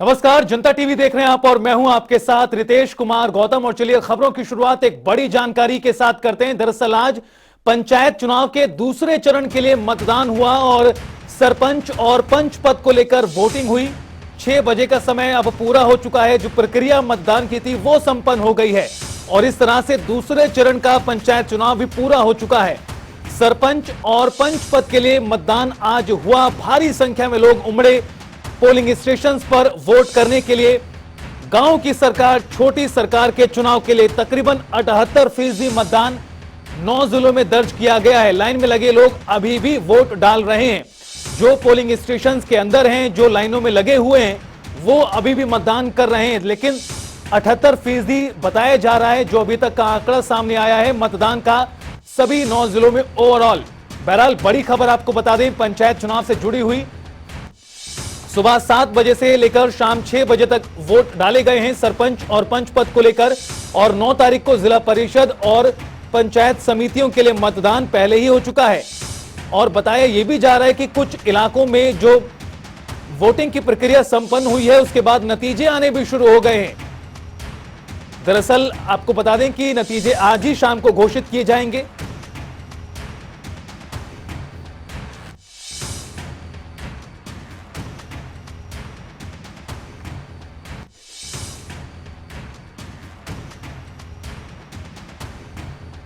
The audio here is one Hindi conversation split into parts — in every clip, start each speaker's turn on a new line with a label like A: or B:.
A: नमस्कार, जनता टीवी देख रहे हैं आप और मैं हूं आपके साथ रितेश कुमार गौतम। और चलिए खबरों की शुरुआत एक बड़ी जानकारी के साथ करते हैं। दरअसल आज पंचायत चुनाव के दूसरे चरण के लिए मतदान हुआ और सरपंच और पंच पद को लेकर वोटिंग हुई। 6 बजे का समय अब पूरा हो चुका है। जो प्रक्रिया मतदान की थी वो संपन्न हो गई है और इस तरह से दूसरे चरण का पंचायत चुनाव भी पूरा हो चुका है। सरपंच और पंच पद के लिए मतदान आज हुआ। भारी संख्या में लोग उमड़े पोलिंग स्टेशंस पर वोट करने के लिए। गांव की सरकार छोटी सरकार के चुनाव के लिए तकरीबन 78% मतदान 9 जिलों में दर्ज किया गया है। लाइन में लगे लोग अभी भी वोट डाल रहे हैं। जो पोलिंग स्टेशंस के अंदर हैं, जो लाइनों में लगे हुए हैं, वो अभी भी मतदान कर रहे हैं। लेकिन 78% बताया जा रहा है जो अभी तक का आंकड़ा सामने आया है मतदान का सभी 9 जिलों में ओवरऑल। बहरहाल बड़ी खबर आपको बता दें, पंचायत चुनाव से जुड़ी हुई। सुबह 7 बजे से लेकर शाम 6 बजे तक वोट डाले गए हैं सरपंच और पंच पद को लेकर। और 9 तारीख को जिला परिषद और पंचायत समितियों के लिए मतदान पहले ही हो चुका है। और बताया यह भी जा रहा है कि कुछ इलाकों में जो वोटिंग की प्रक्रिया संपन्न हुई है उसके बाद नतीजे आने भी शुरू हो गए हैं। दरअसल आपको बता दें कि नतीजे आज ही शाम को घोषित किए जाएंगे।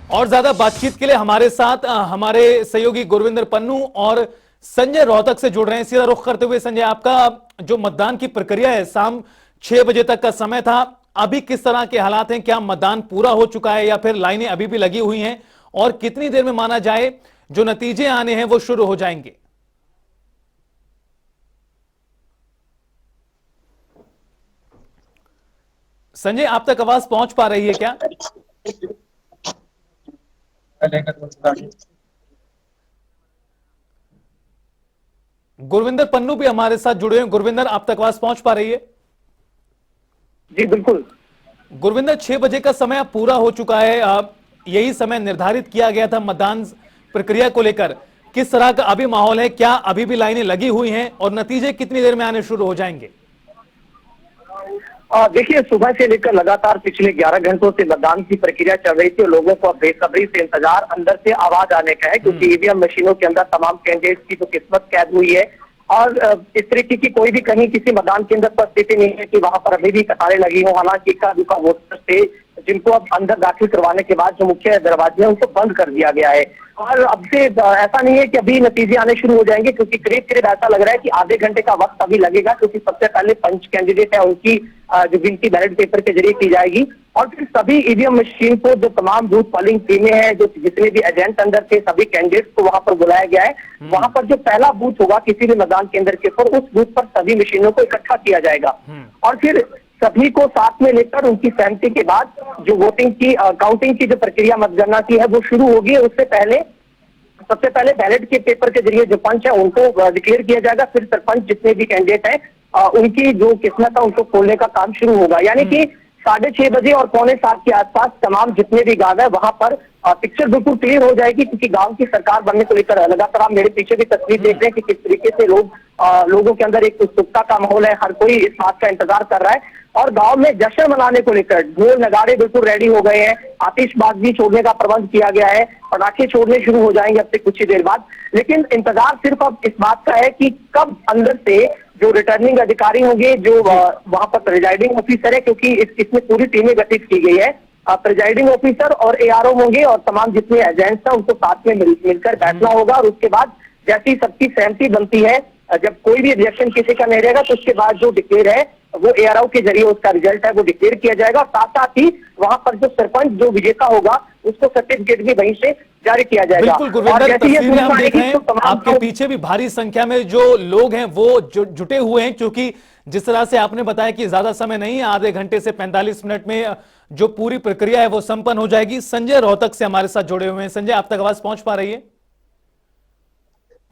A: और ज्यादा बातचीत के लिए हमारे साथ हमारे सहयोगी गुरविंदर पन्नू और संजय रोहतक से जुड़ रहे हैं। सीधा रुख करते हुए संजय, आपका जो मतदान की प्रक्रिया है, शाम 6 बजे तक का समय था, अभी किस तरह के हालात हैं? क्या मतदान पूरा हो चुका है या फिर लाइनें अभी भी लगी हुई हैं? और कितनी देर में माना जाए जो नतीजे आने हैं वो शुरू हो जाएंगे? संजय, आप तक आवाज पहुंच पा रही है क्या? गुरविंदर पन्नू भी हमारे साथ जुड़े हैं। गुरविंदर, आप तक आवाज पहुंच पा रही है?
B: जी बिल्कुल।
A: गुरविंदर, 6 बजे का समय अब पूरा हो चुका है। यही समय निर्धारित किया गया था मतदान प्रक्रिया को लेकर। किस तरह का अभी माहौल है? क्या अभी भी लाइनें लगी हुई हैं और नतीजे कितनी देर में आने शुरू हो जाएंगे?
B: देखिए, सुबह से लेकर लगातार पिछले 11 घंटों से मतदान की प्रक्रिया चल रही थी और लोगों को अब बेसब्री से इंतजार अंदर से आवाज आने का है, क्योंकि ईवीएम मशीनों के अंदर तमाम कैंडिडेट्स की तो किस्मत कैद हुई है। और इस तरीके की कोई भी कहीं किसी मतदान केंद्र पर स्थिति नहीं है कि वहां पर अभी भी कतारें लगी हो। हालांकि इक्का दुक्का वोटर्स थे जिनको अब अंदर दाखिल करवाने के बाद जो मुख्य दरवाजे हैं उनको बंद कर दिया गया है। और अब से ऐसा नहीं है कि अभी नतीजे आने शुरू हो जाएंगे, क्योंकि करीब करीब ऐसा लग रहा है कि आधे घंटे का वक्त अभी लगेगा, क्योंकि सबसे पहले पंच कैंडिडेट है उनकी जो गिनती बैलेट पेपर के जरिए की जाएगी। और फिर सभी ईवीएम मशीन को, जो तमाम बूथ पोलिंग टीमें हैं, जो जितने भी एजेंट अंदर थे, सभी कैंडिडेट्स को वहां पर बुलाया गया है। वहां पर जो पहला बूथ होगा किसी भी मतदान केंद्र के ऊपर, उस बूथ पर सभी मशीनों को इकट्ठा किया जाएगा और फिर सभी को साथ में लेकर उनकी सहमति के बाद जो वोटिंग की काउंटिंग की जो प्रक्रिया मतगणना की है वो शुरू होगी। उससे पहले सबसे पहले बैलेट के पेपर के जरिए जो पंच है उनको डिक्लेयर किया जाएगा। फिर सरपंच जितने भी कैंडिडेट हैं उनकी जो किस्मत है उनको खोलने का काम शुरू होगा। यानी कि 6:30 बजे और 6:45 के आसपास तमाम जितने भी गांव है वहां पर पिक्चर बिल्कुल क्लियर हो जाएगी, क्योंकि गांव की सरकार बनने को लेकर लगातार आप मेरे पीछे भी तस्वीर देख रहे हैं कि किस तरीके से लोगों के अंदर एक उत्सुकता का माहौल है। हर कोई इस बात का इंतजार कर रहा है और गांव में जश्न मनाने को लेकर ढोल नगाड़े बिल्कुल रेडी हो गए हैं। आतिशबाजी छोड़ने का प्रबंध किया गया है, पटाखे छोड़ने शुरू हो जाएंगे अब से कुछ ही देर बाद। लेकिन इंतजार सिर्फ अब इस बात का है कि कब अंदर से जो रिटर्निंग अधिकारी होंगे, जो वहां पर प्रिजाइडिंग ऑफिसर है, क्योंकि इसमें पूरी टीमें गठित की गई है, प्रिजाइडिंग ऑफिसर और एआरओ होंगे और तमाम जितने एजेंट्स हैं उनको साथ में मिलकर बैठना होगा। और उसके बाद जैसी सबकी सहमति बनती है, जब कोई भी रिजेक्शन किसी का नहीं रहेगा, तो उसके बाद जो डिक्लेयर है वो एआरओ के जरिए उसका रिजल्ट है वो डिक्लेयर किया जाएगा। साथ साथ ही वहां पर जो सरपंच जो विजेता होगा उसको सर्टिफिकेट भी वहीं से जारी किया जाएगा।
A: बिल्कुल गुरविंदर, तस्वीरें हम देख रहे हैं, आपके पीछे भी भारी संख्या में जो लोग हैं वो जुटे हुए हैं, क्योंकि जिस तरह से आपने बताया कि ज्यादा समय नहीं है, आधे घंटे से 45 मिनट में जो पूरी प्रक्रिया है वो संपन्न हो जाएगी। संजय रोहतक से हमारे साथ जुड़े हुए हैं। संजय, आप तक आवाज पहुंच पा रही है?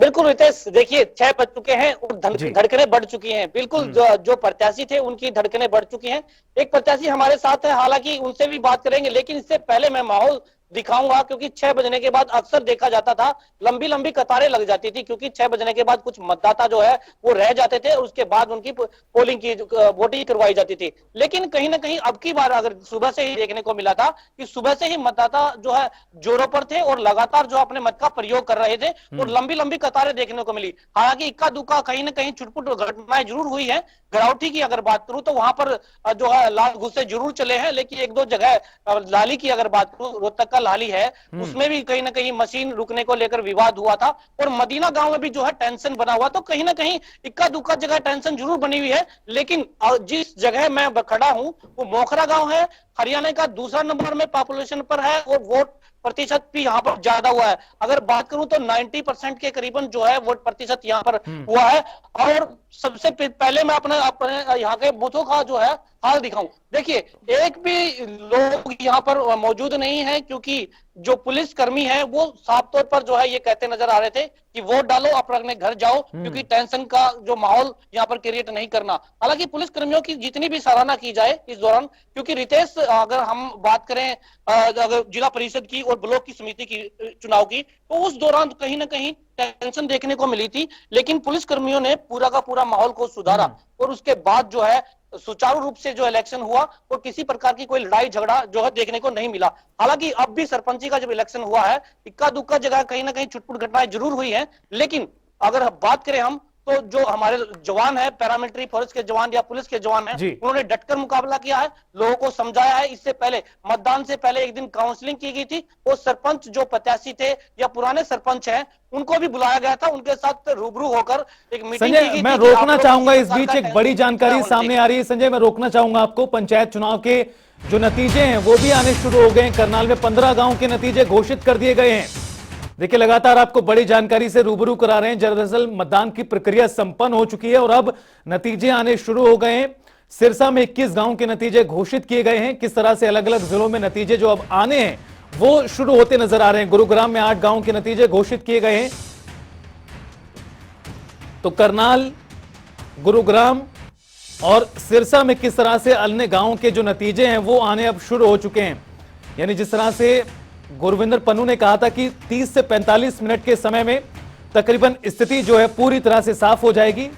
C: बिल्कुल रितेश, देखिए 6 बज चुके हैं और धड़कनें बढ़ चुकी हैं। बिल्कुल जो प्रत्याशी थे उनकी धड़कनें बढ़ चुकी हैं। एक प्रत्याशी हमारे साथ है, हालांकि उनसे भी बात करेंगे, लेकिन इससे पहले मैं माहौल दिखाऊंगा, क्योंकि 6 बजने के बाद अक्सर देखा जाता था लंबी लंबी कतारें लग जाती थी, क्योंकि 6 बजने के बाद कुछ मतदाता जो है वो रह जाते थे, उसके बाद उनकी पोलिंग की वोटिंग करवाई जाती थी। लेकिन कहीं ना कहीं अब की बार अगर सुबह से ही देखने को मिला था कि सुबह से ही मतदाता जो है जोरों पर थे और लगातार जो अपने मत का प्रयोग कर रहे थे और लंबी लंबी कतारें देखने को मिली। हालांकि इक्का दुक्का कहीं ना कहीं छुटपुट घटनाएं जरूर हुई है। गराउठी की अगर बात करूं तो वहां पर जो है लाल गुस्से जरूर चले हैं, लेकिन एक दो जगह लाली की अगर बात करूं, रोहतक का लाली है, उसमें भी कहीं ना कहीं मशीन रुकने को लेकर विवाद हुआ था और मदीना गांव में भी जो है टेंशन बना हुआ। तो कहीं ना कहीं इक्का दुक्का जगह टेंशन जरूर बनी हुई है। लेकिन जिस जगह मैं खड़ा हूं वो मोखरा गांव है, हरियाणा का दूसरा नंबर में पॉपुलेशन पर है और वोट प्रतिशत भी यहाँ पर ज्यादा हुआ है। अगर बात करूं तो 90% के करीबन जो है वोट प्रतिशत यहाँ पर हुआ है। और सबसे पहले मैं अपने यहाँ के बूथों का जो है हाल दिखाऊं। देखिए, एक भी लोग यहाँ पर मौजूद नहीं है, क्योंकि जो पुलिस कर्मी है वो साफ तौर पर जो है ये कहते नजर आ रहे थे कि वोट डालो, अपने घर जाओ, क्योंकि टेंशन का जो माहौल यहाँ पर क्रिएट नहीं करना। हालांकि पुलिस कर्मियों की जितनी भी सराहना की जाए इस दौरान, क्योंकि रितेश, अगर हम बात करें अगर जिला परिषद की और ब्लॉक की समिति की चुनाव की, तो उस दौरान कहीं ना कहीं टेंशन देखने को मिली थी, लेकिन पुलिस कर्मियों ने पूरा का पूरा माहौल को सुधारा और उसके बाद जो है सुचारू रूप से जो इलेक्शन हुआ और किसी प्रकार की कोई लड़ाई झगड़ा जो है देखने को नहीं मिला। हालांकि अब भी सरपंची का जब इलेक्शन हुआ है, इक्का दुक्का जगह कहीं ना कहीं छुटपुट घटनाएं जरूर हुई है। लेकिन अगर बात करें हम, तो जो हमारे जवान है, पैरामिलिट्री फोर्स के जवान या पुलिस के जवान है, उन्होंने डटकर मुकाबला किया है, लोगों को समझाया है। इससे पहले मतदान से पहले एक दिन काउंसलिंग की गई थी और सरपंच जो प्रत्याशी थे या पुराने सरपंच हैं उनको भी बुलाया गया था, उनके साथ रूबरू होकर एक मीटिंग की गई थी।
A: मैं रोकना चाहूंगा, इस बीच एक बड़ी जानकारी सामने आ रही है। संजय, मैं रोकना चाहूंगा आपको। पंचायत चुनाव के जो नतीजे हैं वो भी आने शुरू हो गए। करनाल में 15 गांव के नतीजे घोषित कर दिए गए हैं। देखिए, लगातार आपको बड़ी जानकारी से रूबरू करा रहे हैं। दरअसल मतदान की प्रक्रिया संपन्न हो चुकी है और अब नतीजे आने शुरू हो गए हैं। सिरसा में 21 गांव के नतीजे घोषित किए गए हैं। किस तरह से अलग अलग जिलों में नतीजे जो अब आने हैं वो शुरू होते नजर आ रहे हैं। गुरुग्राम में 8 गांव के नतीजे घोषित किए गए हैं। तो करनाल, गुरुग्राम और सिरसा में किस तरह से अन्य गांवों के जो नतीजे हैं वो आने अब शुरू हो चुके हैं। यानी जिस तरह से गुरविंदर पन्नू ने कहा था कि 30 से 45 मिनट के समय में तकरीबन स्थिति जो है पूरी तरह से साफ हो जाएगी।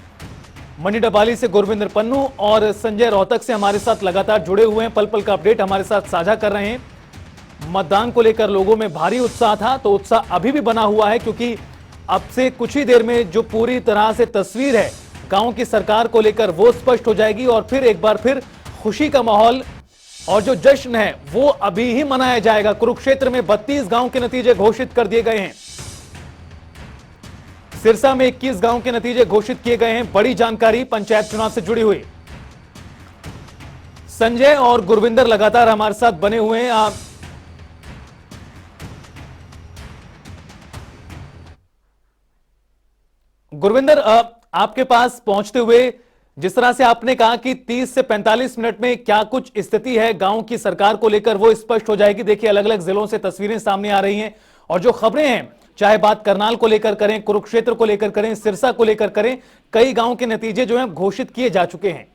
A: मंडी डबाली से गुरविंदर पन्नू और संजय रोहतक से हमारे साथ लगातार जुड़े हुए हैं, पल पल का अपडेट हमारे साथ साझा कर रहे हैं। मतदान को लेकर लोगों में भारी उत्साह था, तो उत्साह अभी भी बना हुआ है, क्योंकि अब से कुछ ही देर में जो पूरी तरह से तस्वीर है गांव की सरकार को लेकर वो स्पष्ट हो जाएगी और फिर एक बार फिर खुशी का माहौल और जो जश्न है वो अभी ही मनाया जाएगा। कुरुक्षेत्र में 32 गांव के नतीजे घोषित कर दिए गए हैं। सिरसा में 21 गांव के नतीजे घोषित किए गए हैं। बड़ी जानकारी पंचायत चुनाव से जुड़ी हुई। संजय और गुरविंदर लगातार हमारे साथ बने हुए हैं। गुरविंदर, आपके पास पहुंचते हुए जिस तरह से आपने कहा कि 30 से 45 मिनट में क्या कुछ स्थिति है गांव की सरकार को लेकर वो स्पष्ट हो जाएगी। देखिए, अलग अलग जिलों से तस्वीरें सामने आ रही हैं और जो खबरें हैं, चाहे बात करनाल को लेकर करें, कुरुक्षेत्र को लेकर करें, सिरसा को लेकर करें, कई गांव के नतीजे जो हैं घोषित किए जा चुके हैं।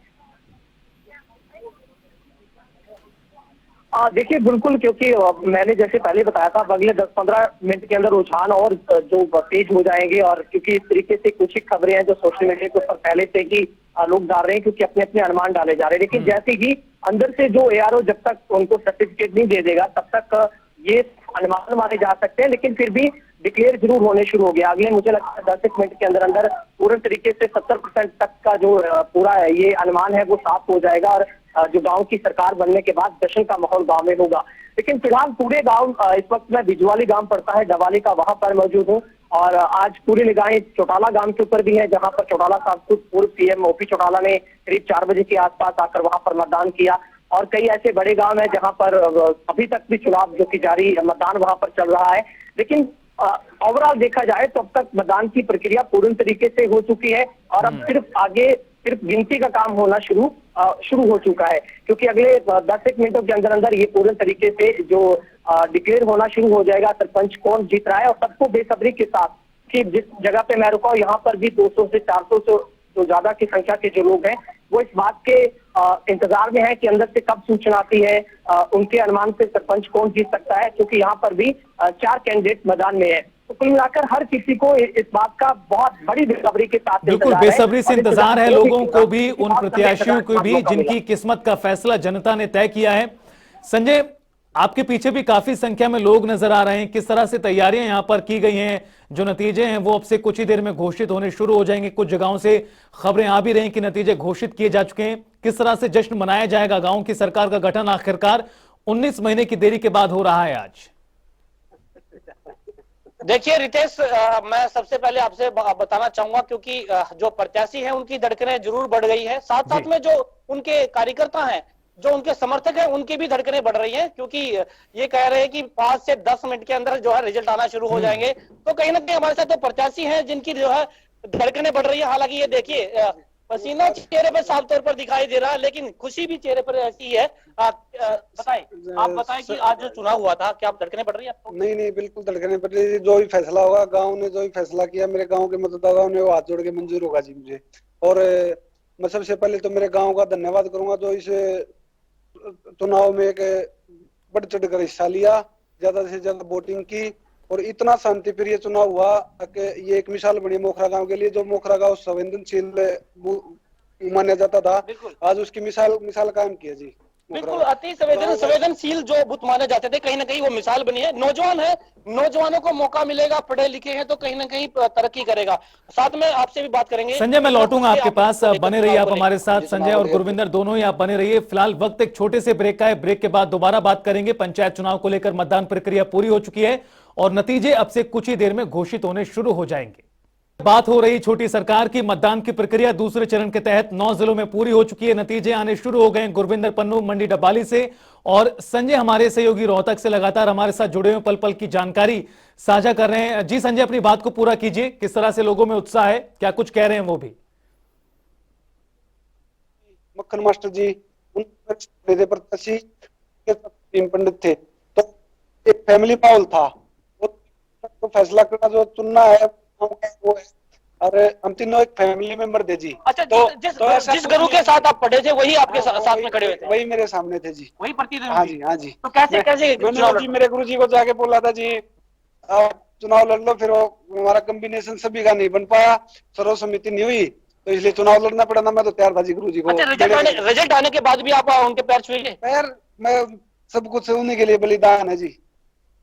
B: देखिए, बिल्कुल, क्योंकि मैंने जैसे पहले बताया था अगले 10-15 मिनट के अंदर रुझान और जो तेज हो जाएंगे। और क्योंकि इस तरीके से कुछ ही खबरें हैं जो सोशल मीडिया के ऊपर पहले से ही लोग डाल रहे हैं, क्योंकि अपने अपने अनुमान डाले जा रहे हैं। लेकिन जैसे ही अंदर से जो ARO जब तक उनको सर्टिफिकेट नहीं दे देगा तब तक ये अनुमान माने जा सकते हैं, लेकिन फिर भी डिक्लेयर जरूर होने शुरू हो गया। अगले मुझे लगता है 10 मिनट के अंदर अंदर पूरे तरीके से 70% तक का जो पूरा ये अनुमान है वो साफ हो जाएगा और जो गांव की सरकार बनने के बाद जश्न का माहौल गांव में होगा। लेकिन फिलहाल पूरे गांव, इस वक्त मैं बिजवाली गांव पड़ता है डबाली का, वहां पर मौजूद हूँ और आज पूरी निगाहें चौटाला गांव के ऊपर भी है, जहां पर चौटाला साहब खुद पूर्व CM OP चौटाला ने करीब 4 बजे के आसपास आकर वहां पर मतदान किया। और कई ऐसे बड़े गांव है जहां पर अभी तक भी चुनाव जो कि जारी, मतदान वहां पर चल रहा है। लेकिन ओवरऑल देखा जाए तो अब तक मतदान की प्रक्रिया पूर्ण तरीके से हो चुकी है और अब सिर्फ गिनती का काम होना शुरू हो चुका है, क्योंकि अगले 10 मिनटों के अंदर अंदर ये पूर्ण तरीके से जो डिक्लेयर होना शुरू हो जाएगा सरपंच कौन जीत रहा है। और सबको बेसब्री के साथ कि जिस जगह पे मैं रुका हूं यहाँ पर भी 200 से 400 जो ज्यादा की संख्या के जो लोग हैं वो इस बात के इंतजार में है कि अंदर से कब सूचना आती है, उनके अनुमान से सरपंच कौन जीत सकता है, क्योंकि यहाँ पर भी 4 कैंडिडेट मैदान में है। तो कुल मिलाकर हर किसी को इस बात का बहुत बड़ी बेसब्री के साथ
A: बिल्कुल बेसब्री से इंतजार है लोगों को भी, उन प्रत्याशियों को भी जिनकी किस्मत का फैसला जनता ने तय किया है। संजय, आपके पीछे भी काफी संख्या में लोग नजर आ रहे हैं, किस तरह से तैयारियां यहां पर की गई हैं? जो नतीजे हैं वो अब से कुछ ही देर में घोषित होने शुरू हो जाएंगे। कुछ जगहों से खबरें आ भी रही कि नतीजे घोषित किए जा चुके हैं। किस तरह से जश्न मनाया जाएगा? गांव की सरकार का गठन आखिरकार 19 महीने की देरी के बाद हो रहा है आज।
C: देखिए रितेश, मैं सबसे पहले आपसे बताना चाहूंगा, क्योंकि जो प्रत्याशी हैं उनकी धड़कनें जरूर बढ़ गई है, साथ साथ में जो उनके कार्यकर्ता हैं, जो उनके समर्थक हैं, उनकी भी धड़कनें बढ़ रही हैं, क्योंकि ये कह रहे हैं कि 5 से 10 मिनट के अंदर जो है रिजल्ट आना शुरू हो जाएंगे। तो कहीं ना कहीं हमारे साथ तो प्रत्याशी हैं जिनकी जो है धड़कनें बढ़ रही है। हालांकि ये देखिए, पसीना चेहरे पर साफ तौर पर दिखाई दे रहा है, लेकिन खुशी भी चेहरे पर ऐसी है। आप बताएं कि आज जो चुनाव हुआ था, क्या आप धड़कनें बढ़ रही है आपको?
D: नहीं नहीं, बिल्कुल धड़कनें बढ़ रही है। जो भी फैसला होगा, गांव ने जो भी फैसला किया, मेरे गांव के मतदाताओं ने वो हाथ जोड़ के मंजूर होगा जी मुझे। और मैं सबसे पहले तो मेरे गांव का धन्यवाद करूंगा जो इस चुनाव में एक बढ़ चढ़ कर हिस्सा लिया, ज्यादा से ज्यादा वोटिंग की, और इतना शांतिप्रिय चुनाव हुआ कि ये एक मिसाल बनी मोखरा गांव के लिए। जो मोखरा गांव संवेदनशील माना जाता था, आज उसकी मिसाल कायम की है जी।
C: बिल्कुल, अति संवेदनशील जो बुत माने जाते थे, कहीं ना कहीं वो मिसाल बनी है। नौजवान है, नौजवानों को मौका मिलेगा, पढ़े लिखे हैं तो कहीं ना कहीं तरक्की करेगा। साथ में आपसे भी बात करेंगे।
A: संजय, मैं लौटूंगा आपके पास, बने रहिए आप हमारे साथ। संजय और गुरविंदर दोनों ही आप बने रहिए। फिलहाल वक्त एक छोटे से ब्रेक का है, ब्रेक के बाद दोबारा बात करेंगे। पंचायत चुनाव को लेकर मतदान प्रक्रिया पूरी हो चुकी है और नतीजे अब से कुछ ही देर में घोषित होने शुरू हो जाएंगे। बात हो रही छोटी सरकार की। मतदान की प्रक्रिया दूसरे चरण के तहत 9 जिलों में पूरी हो चुकी है। नतीजे आने शुरू हो गए। गुरविंदर पन्नू मंडी डब्बाली से और संजय हमारे सहयोगी रोहतक से लगातार हमारे साथ जुड़े हुए, पल पल की जानकारी साझा कर रहे हैं। जी संजय, अपनी बात को पूरा कीजिए। किस तरह से लोगों में उत्साह है, क्या कुछ कह रहे हैं वो भी?
D: मक्खन मास्टर जी मेरे प्रत्याशी तीन पंडित थे, तो एक फैमिली माहौल था। तो फैसला करना जो चुनना है वो है, और हम तीनों एक फैमिली मेंबर थे जी।
C: अच्छा, जिस गुरु के साथ आप पढ़े थे वही आपके साथ में खड़े हुए थे?
D: वही मेरे सामने थे जी,
C: वही प्रतिद्वंदी?
D: हाँ जी हाँ जी।
C: तो कैसे
D: मैंने जी मेरे गुरु जी को जाके बोला था जी आप चुनाव लड़ लो, फिर वो हमारा कॉम्बिनेशन सभी का नहीं बन पाया, सर्व समिति नहीं हुई, तो इसलिए चुनाव लड़ना पड़ा ना। मैं तो तैयार था जी गुरु जी को।
C: अच्छा, रिजल्ट आने के बाद भी आप उनके पैर छुए?
D: पैर, मैं सब कुछ उन्हीं के लिए बलिदान है जी।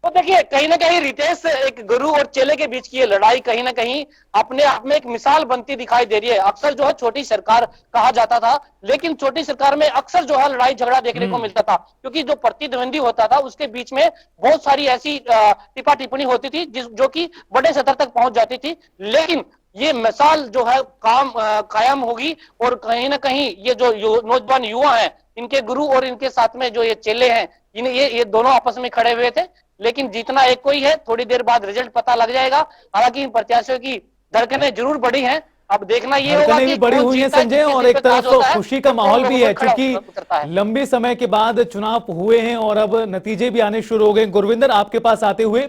C: तो देखिए, कहीं ना कहीं रितेश, एक गुरु और चेले के बीच की ये लड़ाई कहीं ना कहीं अपने आप में एक मिसाल बनती दिखाई दे रही है। अक्सर जो है छोटी सरकार कहा जाता था, लेकिन छोटी सरकार में अक्सर जो है लड़ाई झगड़ा देखने को मिलता था, क्योंकि जो प्रतिद्वंदी होता था उसके बीच में बहुत सारी ऐसी टिप्पा टिप्पणी होती थी जो कि बड़े स्तर तक पहुंच जाती थी। लेकिन ये मिसाल जो है कायम होगी, और कहीं ना कहीं ये जो नौजवान युवा हैं, इनके गुरु और इनके साथ में जो ये चेले हैं, ये दोनों आपस में खड़े हुए थे, लेकिन जीतना एक को ही है। थोड़ी देर बाद रिजल्ट पता लग जाएगा। हालांकि इन प्रत्याशियों की धड़कनें जरूर बढ़ी हैं। अब देखना ये होगा कि
A: बड़ी हुई है संजय, और एक तरफ तो खुशी का माहौल भी है, क्योंकि लंबे समय के बाद चुनाव हुए हैं और अब नतीजे भी आने शुरू हो गए। गुरविंदर, आपके पास आते हुए,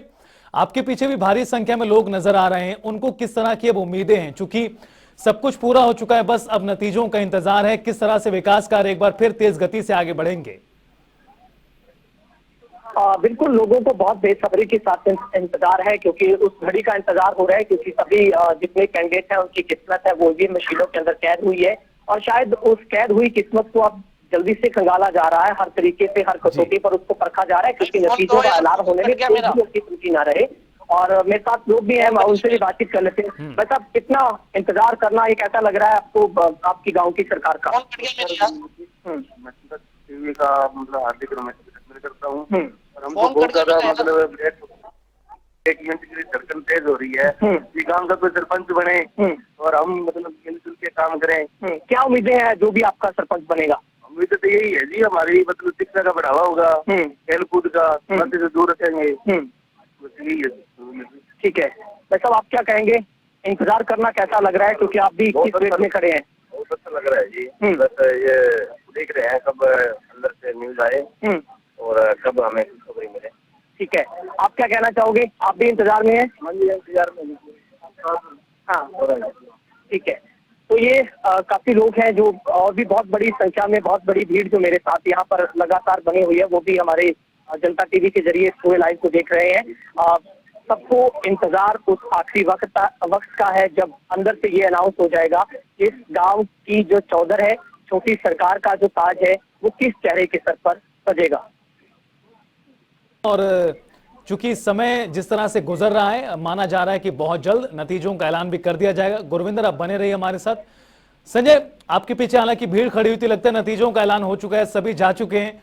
A: आपके पीछे भी भारी संख्या में लोग नजर आ रहे हैं, उनको किस तरह की अब उम्मीदें हैं? चूंकि सब कुछ पूरा हो चुका है, बस अब नतीजों का इंतजार है। किस तरह से विकास कार्य एक बार फिर तेज गति से आगे बढ़ेंगे?
B: बिल्कुल, लोगों को बहुत बेसब्री के साथ इंतजार है, क्योंकि उस घड़ी का इंतजार हो रहा है, क्योंकि सभी जितने कैंडिडेट हैं उनकी किस्मत है वो ईवीएम मशीनों के अंदर कैद हुई है, और शायद उस कैद हुई किस्मत को अब जल्दी से खंगाला जा रहा है। हर तरीके से, हर कसौटी पर उसको परखा जा रहा है, क्योंकि नतीजों का ऐलान होने में कोई भी त्रुटि ना रहे। और मेरे साथ लोग भी हैं, उनसे भी बातचीत कर लेते हैं। बस अब कितना इंतजार करना, ये कैसा लग रहा है आपको, आपकी गाँव की सरकार का?
E: मतलब हार्दिक करता हूँ, और हमको बहुत ज्यादा मतलब एक मिनट के लिए धड़कन तेज हो रही है कि गांव का कोई सरपंच बने और हम मतलब मिलजुल के काम करें।
B: क्या उम्मीदें हैं जो भी आपका सरपंच बनेगा?
E: उम्मीद तो यही है जी, हमारी मतलब शिक्षा का बढ़ावा होगा, खेल कूद का नशे से दूर रखेंगे, यही है।
B: ठीक है, वैसे आप क्या कहेंगे? इंतजार करना कैसा लग रहा है, क्योंकि आप भी इस वेट में खड़े हैं?
E: बहुत अच्छा लग रहा है जी। बस ये देख रहे हैं कब अंदर से न्यूज आए और कब हमें खबरें मिले।
B: ठीक है, आप क्या कहना चाहोगे? आप भी इंतजार में हैं?
E: इंतजार में।
B: हाँ, ठीक है। तो ये काफी लोग हैं जो और भी बहुत बड़ी संख्या में, बहुत बड़ी भीड़ जो मेरे साथ यहाँ पर लगातार बनी हुई है, वो भी हमारे जनता टीवी के जरिए इस पूरे लाइव को देख रहे हैं। सबको इंतजार उस आखिरी वक्त का है जब अंदर से ये अनाउंस हो जाएगा कि इस गांव की जो चौधर है, छोटी सरकार का जो ताज है, वो किस चेहरे के सर पर सजेगा।
A: और चूंकि समय जिस तरह से गुजर रहा है, माना जा रहा है कि बहुत जल्द नतीजों का ऐलान भी कर दिया जाएगा। गुरविंदर, आप बने रहिए हमारे साथ। संजय, आपके पीछे हालांकि भीड़ खड़ी हुई थी, लगता है नतीजों का ऐलान हो चुका है, सभी जा चुके हैं।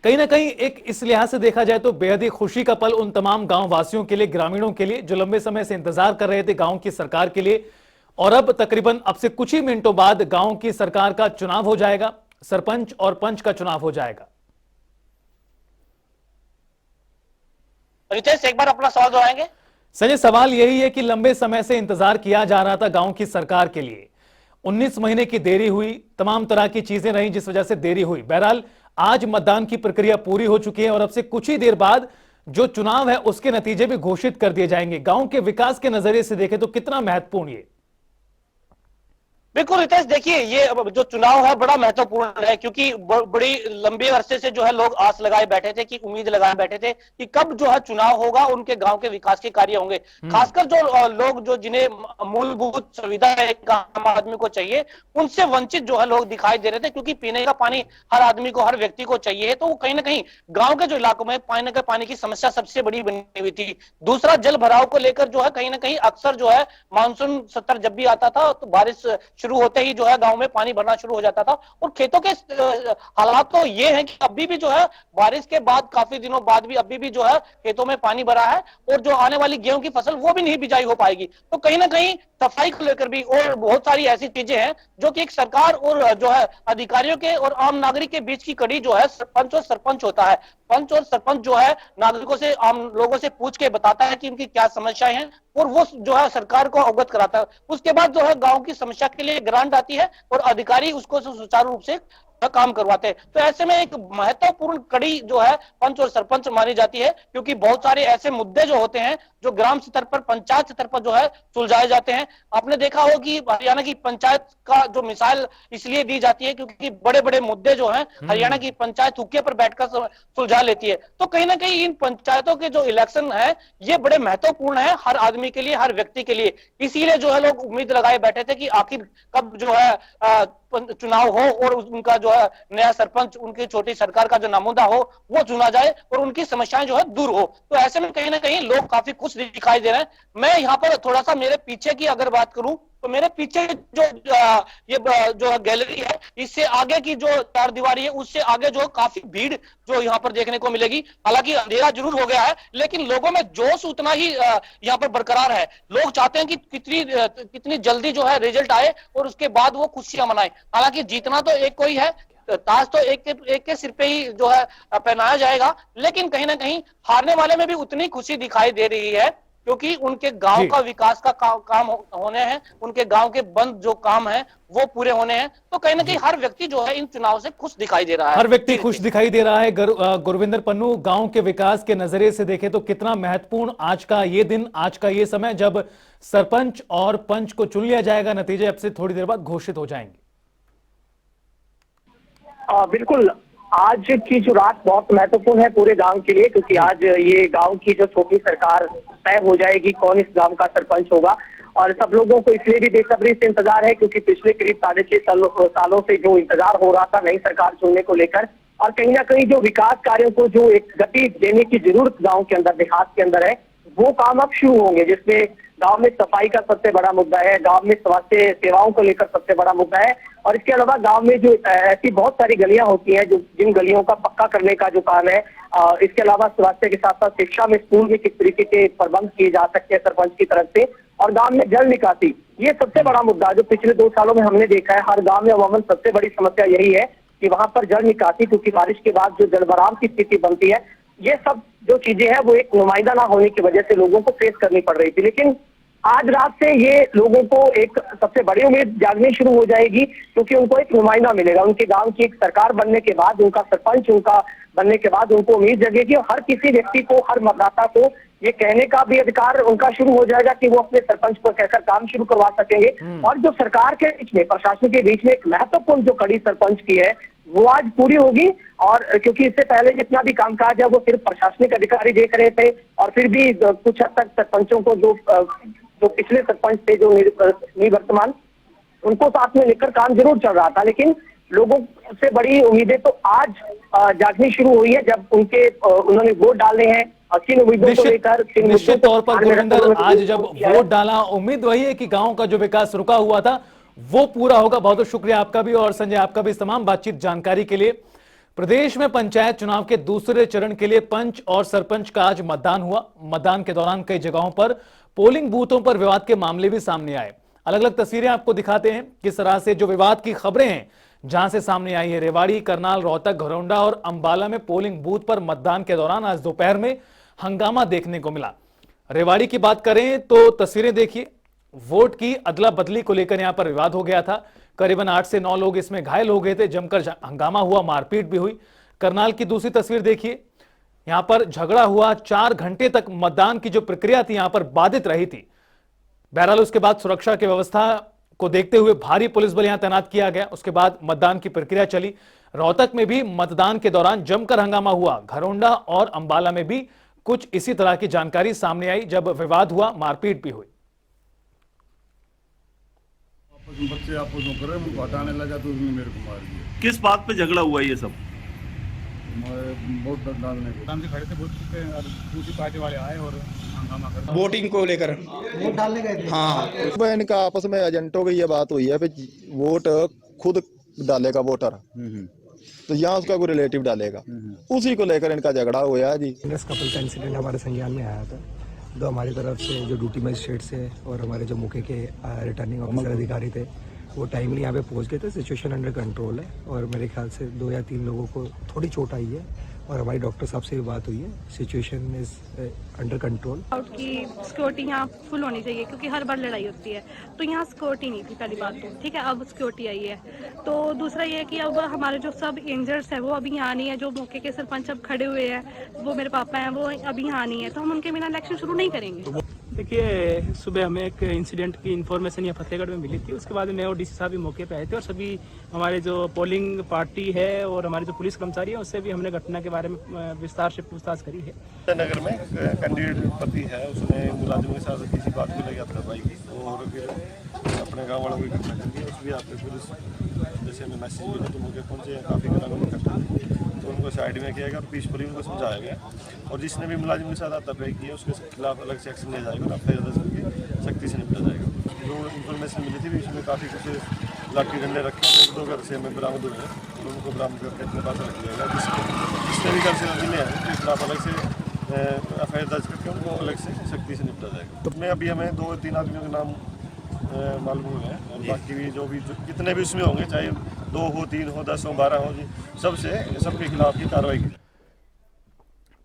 A: कहीं ना कहीं एक इस लिहाज से देखा जाए तो बेहद ही खुशी का पल उन तमाम गांव वासियों के लिए, ग्रामीणों के लिए, जो लंबे समय से इंतजार कर रहे थे गांव की सरकार के लिए। और अब तकरीबन अब से कुछ ही मिनटों बाद गांव की सरकार का चुनाव हो जाएगा, सरपंच और पंच का चुनाव हो जाएगा।
C: रितेश, एक बार अपना सवाल दोहराएंगे।
A: संजय, सवाल यही है कि लंबे समय से इंतजार किया जा रहा था गांव की सरकार के लिए, 19 महीने की देरी हुई, तमाम तरह की चीजें रही जिस वजह से देरी हुई। बहरहाल आज मतदान की प्रक्रिया पूरी हो चुकी है और अब से कुछ ही देर बाद जो चुनाव है उसके नतीजे भी घोषित कर दिए जाएंगे। गांव के विकास के नजरिए से देखें तो कितना महत्वपूर्ण ये?
C: बिल्कुल रितेश, देखिए ये जो चुनाव है बड़ा महत्वपूर्ण है, क्योंकि बड़ी लंबे अरसे से जो है लोग आस लगाए बैठे थे, कि उम्मीद लगाए बैठे थे कि कब जो है चुनाव होगा, उनके गांव के विकास के कार्य होंगे। खासकर जो लोग जो जिन्हें मूलभूत सुविधा एक आम आदमी को चाहिए, उनसे वंचित जो है लोग दिखाई दे रहे थे, क्योंकि पीने का पानी हर आदमी को, हर व्यक्ति को चाहिए। तो कहीं ना कहीं गाँव के जो इलाकों में पानी की समस्या सबसे बड़ी बनी हुई थी। दूसरा, जल भराव को लेकर जो है कहीं ना कहीं अक्सर जो है मानसून सत्र जब भी आता था तो बारिश शुरू होते ही जो है गांव में पानी भरना शुरू हो जाता था। और खेतों के हालात तो ये हैं कि अभी भी जो है बारिश के बाद काफी दिनों बाद भी अभी भी जो है खेतों में पानी भरा है, और जो आने वाली गेहूं की फसल वो भी नहीं बिजाई हो पाएगी। तो कहीं ना कहीं सफाई को लेकर भी और बहुत सारी ऐसी चीजें हैं जो कि एक सरकार और जो है अधिकारियों के और आम नागरिक के बीच की कड़ी जो है पंच और सरपंच होता है। पंच और सरपंच जो है नागरिकों से, आम लोगों से पूछ के बताता है कि उनकी क्या समस्याएं हैं, और वो जो है सरकार को अवगत कराता है। उसके बाद जो है गांव की समस्या के लिए ग्रांट आती है और अधिकारी उसको सुचारू रूप से काम करवाते हैं। तो ऐसे में एक महत्वपूर्ण कड़ी जो है पंच और सरपंच मानी जाती है, क्योंकि बहुत सारे ऐसे मुद्दे जो होते हैं जो ग्राम स्तर पर, पंचायत स्तर पर जो है सुलझाए जाते हैं। आपने देखा हो कि हरियाणा की पंचायत का जो मिसाल इसलिए दी जाती है क्योंकि बड़े बड़े मुद्दे जो हैं हरियाणा की पंचायत हुक्के पर बैठकर सुलझा लेती है। तो कहीं ना कहीं इन पंचायतों के जो इलेक्शन है ये बड़े महत्वपूर्ण है हर आदमी के लिए, हर व्यक्ति के लिए। इसीलिए जो है लोग उम्मीद लगाए बैठे थे कि आखिर कब जो है चुनाव हो और उनका जो है नया सरपंच, उनकी छोटी सरकार का जो नामुदा हो वो चुना जाए और उनकी समस्याएं जो है दूर हो। तो ऐसे में कहीं ना कहीं लोग काफी खुश दिखाई दे रहे हैं। मैं यहाँ पर थोड़ा सा मेरे पीछे की अगर बात करूं तो मेरे पीछे जो ये जो गैलरी है, इससे आगे की जो चार दीवारी है उससे आगे जो काफी भीड़ जो यहाँ पर देखने को मिलेगी। हालांकि अंधेरा जरूर हो गया है लेकिन लोगों में जोश उतना ही यहाँ पर बरकरार है। लोग चाहते हैं कि कितनी जल्दी जो है रिजल्ट आए और उसके बाद वो खुशियां मनाएं। हालांकि जीतना तो एक कोई है, ताज तो एक के सिर पे ही जो है पहनाया जाएगा, लेकिन कहीं ना कहीं हारने वाले में भी उतनी खुशी दिखाई दे रही है क्योंकि उनके गांव का विकास का काम होने हैं, उनके गांव के बंद जो काम है वो पूरे होने हैं। तो कहीं ना कहीं हर व्यक्ति जो है इन चुनाव से खुश दिखाई दे रहा है।
A: हर व्यक्ति खुश दिखाई दे रहा है। गुरविंदर पन्नू, गांव के विकास के नजरिए से देखें तो कितना महत्वपूर्ण आज का ये दिन, आज का ये समय जब सरपंच और पंच को चुन लिया जाएगा। नतीजे अब से थोड़ी देर बाद घोषित हो जाएंगे।
B: बिल्कुल, आज की जो रात बहुत महत्वपूर्ण है पूरे गांव के लिए, क्योंकि आज ये गांव की जो छोटी सरकार तय हो जाएगी कौन इस गांव का सरपंच होगा। और सब लोगों को इसलिए भी बेसब्री से इंतजार है क्योंकि पिछले करीब 6.5 सालों से जो इंतजार हो रहा था नई सरकार चुनने को लेकर, और कहीं ना कहीं जो विकास कार्यों को जो एक गति देने की जरूरत गाँव के अंदर, देहात के अंदर है, वो काम अब शुरू होंगे। जिसमें गांव में सफाई का सबसे बड़ा मुद्दा है, गांव में स्वास्थ्य सेवाओं को लेकर सबसे बड़ा मुद्दा है, और इसके अलावा गांव में जो ऐसी बहुत सारी गलियां होती हैं जो जिन गलियों का पक्का करने का जो काम है, इसके अलावा स्वास्थ्य के साथ साथ शिक्षा में स्कूल में किस तरीके के प्रबंध किए जा सकते हैं सरपंच की तरफ से, और गांव में जल निकासी, ये सबसे बड़ा मुद्दा जो पिछले 2 सालों में हमने देखा है। हर गाँव में अमूमन सबसे बड़ी समस्या यही है कि वहां पर जल निकासी, क्योंकि बारिश के बाद जो जलभराव की स्थिति बनती है, ये सब जो चीजें हैं वो एक नुमाइंदा ना होने की वजह से लोगों को फेस करनी पड़ रही थी। लेकिन आज रात से ये लोगों को एक सबसे बड़ी उम्मीद जागनी शुरू हो जाएगी, क्योंकि उनको एक नुमाइंदा मिलेगा। उनके गांव की एक सरकार बनने के बाद, उनका सरपंच उनका बनने के बाद उनको उम्मीद जगेगी और हर किसी व्यक्ति को, हर मतदाता को ये कहने का भी अधिकार उनका शुरू हो जाएगा कि वो अपने सरपंच को कहकर काम शुरू करवा सकेंगे। और जो सरकार के बीच में, प्रशासन के बीच में एक महत्वपूर्ण जो कड़ी सरपंच की है, वो आज पूरी होगी। और क्योंकि इससे पहले जितना भी कामकाज है वो सिर्फ प्रशासनिक अधिकारी देख रहे थे, और फिर भी कुछ हद तक सरपंचों को जो पिछले सरपंच थे, जो निवर्तमान, उनको साथ में लेकर काम जरूर चल रहा था। लेकिन लोगों से बड़ी उम्मीदें तो आज जागनी शुरू हुई है, जब उन्होंने वोट डाले हैं। किन उम्मीदों को लेकर,
A: निश्चित तौर पर गुरविंदर, आज जब वोट डाला, उम्मीद वही है कि गांव का जो विकास रुका हुआ था वो पूरा होगा। बहुत बहुत शुक्रिया आपका भी और संजय आपका भी इस तमाम बातचीत जानकारी के लिए। प्रदेश में पंचायत चुनाव के दूसरे चरण के लिए पंच और सरपंच का आज मतदान हुआ। मतदान के दौरान कई जगहों पर पोलिंग बूथों पर विवाद के मामले भी सामने आए। अलग अलग तस्वीरें आपको दिखाते हैं किस तरह से जो विवाद की खबरें हैं जहां से सामने आई है। रेवाड़ी, करनाल, रोहतक, घरौंडा और अंबाला में पोलिंग बूथ पर मतदान के दौरान आज दोपहर में हंगामा देखने को मिला। रेवाड़ी की बात करें तो तस्वीरें देखिए, वोट की अदला बदली को लेकर यहां पर विवाद हो गया था। करीबन 8 से 9 लोग इसमें घायल हो गए थे, जमकर हंगामा हुआ, मारपीट भी हुई। करनाल की दूसरी तस्वीर देखिए, यहां पर झगड़ा हुआ, 4 घंटे तक मतदान की जो प्रक्रिया थी यहां पर बाधित रही थी। बहरहाल उसके बाद सुरक्षा की व्यवस्था को देखते हुए भारी पुलिस बल यहां तैनात किया गया। उसके बाद मतदान की प्रक्रिया चली। रोहतक में भी मतदान के दौरान जमकर हंगामा हुआ। घरौंडा और अंबाला में भी कुछ इसी तरह की जानकारी सामने आई, जब विवाद हुआ, मारपीट भी हुई।
F: बच्चे आपस में कर रहे हैं, हटाने लगा तो उसने मेरे को मार दिया।
G: किस बात पे झगड़ा हुआ ये सब?
F: वोट डालने को
H: से खड़े थे, वोट पे और दूसरी पार्टी वाले आए और हंगामा कर
I: वोटिंग को लेकर
H: वोट डालने गए थे।
I: हाँ,
J: सुबह इनका आपस में एजेंटों की ये बात हुई है कि वोट खुद डालेगा वोटर, तो यहाँ उसका कोई रिलेटिव डालेगा, उसी को लेकर इनका झगड़ा हुआ है जी।
K: इस कपल का इंसिडेंट हमारे संज्ञान में आया था, तो हमारी तरफ से जो ड्यूटी मजिस्ट्रेट से और हमारे जो मौके के रिटर्निंग ऑफिसर अधिकारी थे वो टाइमली यहाँ पे पहुँच गए थे। सिचुएशन अंडर कंट्रोल है और मेरे ख्याल से 2 या 3 लोगों को थोड़ी चोट आई है और हमारी डॉक्टर साहब से भी बात हुई है। Situation is under control.
L: की सिक्योरिटी यहाँ फुल होनी चाहिए क्योंकि हर बार लड़ाई होती है, तो यहाँ सिक्योरिटी नहीं थी, पहली बात तो ठीक है। अब सिक्योरिटी आई है। तो दूसरा ये है कि अब हमारे जो सब इंजर्स है वो अभी यहाँ नहीं है। जो मौके के सरपंच अब खड़े हुए हैं, वो मेरे पापा हैं, वो अभी यहाँ नहीं है, तो हम उनके बिना इलेक्शन शुरू नहीं करेंगे।
H: देखिए, सुबह हमें एक इंसिडेंट की इन्फॉर्मेशन यहाँ फतेहगढ़ में मिली थी। उसके बाद मैं और डीसी साहब भी मौके पे आए थे और सभी हमारे जो पोलिंग पार्टी है और हमारे जो पुलिस कर्मचारी है उससे भी हमने घटना के बारे में विस्तार से पूछताछ करी है।
F: नगर में कैंडिडेट पति है, उसने मुलाजिम के साथ किसी बात को लेकर हाथापाई की और फिर अपने गाँव वालों की घटना कर दी। उसमें आपके पुलिस जैसे हमें मैसेज मिला तो मौके पहुँचे, काफ़ी घटना घटना तो उनको साइड में किया गया और पीसफुली उनको समझाया गया। और जिसने भी मुलाजिम के साथ हाथापाई की है उसके खिलाफ अलग से एक्शन लिया जाएगा और एफआईआर दर्ज करके सख्ती से निपटा जाएगा। जो इन्फॉर्मेशन मिली थी इसमें काफ़ी कुछ लाठी डंडे रखे हैं, 1-2 घर से हमें बरामद हुए हैं, तो उनको बरामद करके अपने पास रख लिया गया। जिसने भी घर से मिले हैं उसके खिलाफ अलग से एफआईआर दर्ज करके उनको अलग से सख्ती से निपटा जाएगा। तो अभी हमें 2-3 आदमियों के नाम मालूम हुए हैं और बाकी भी जो जितने भी उसमें होंगे, चाहे 2 हो, 3 हो, 10 हो, 12 हो, जी सबके खिलाफ की कार्रवाई की।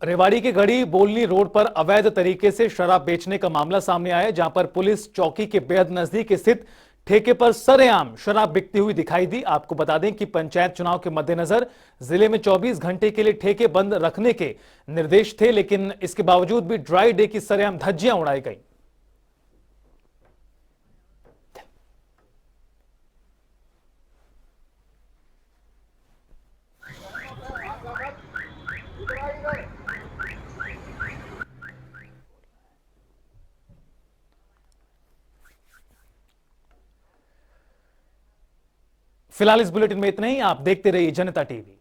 A: रेवाड़ी के गढ़ी बोलनी रोड पर अवैध तरीके से शराब बेचने का मामला सामने आया, जहां पर पुलिस चौकी के बेहद नजदीक स्थित ठेके पर सरेआम शराब बिकती हुई दिखाई दी। आपको बता दें कि पंचायत चुनाव के मद्देनजर जिले में 24 घंटे के लिए ठेके बंद रखने के निर्देश थे, लेकिन इसके बावजूद भी ड्राई डे की सरेआम धज्जियां उड़ाई गई। फिलहाल इस बुलेटिन में इतना ही। आप देखते रहिए जनता टीवी।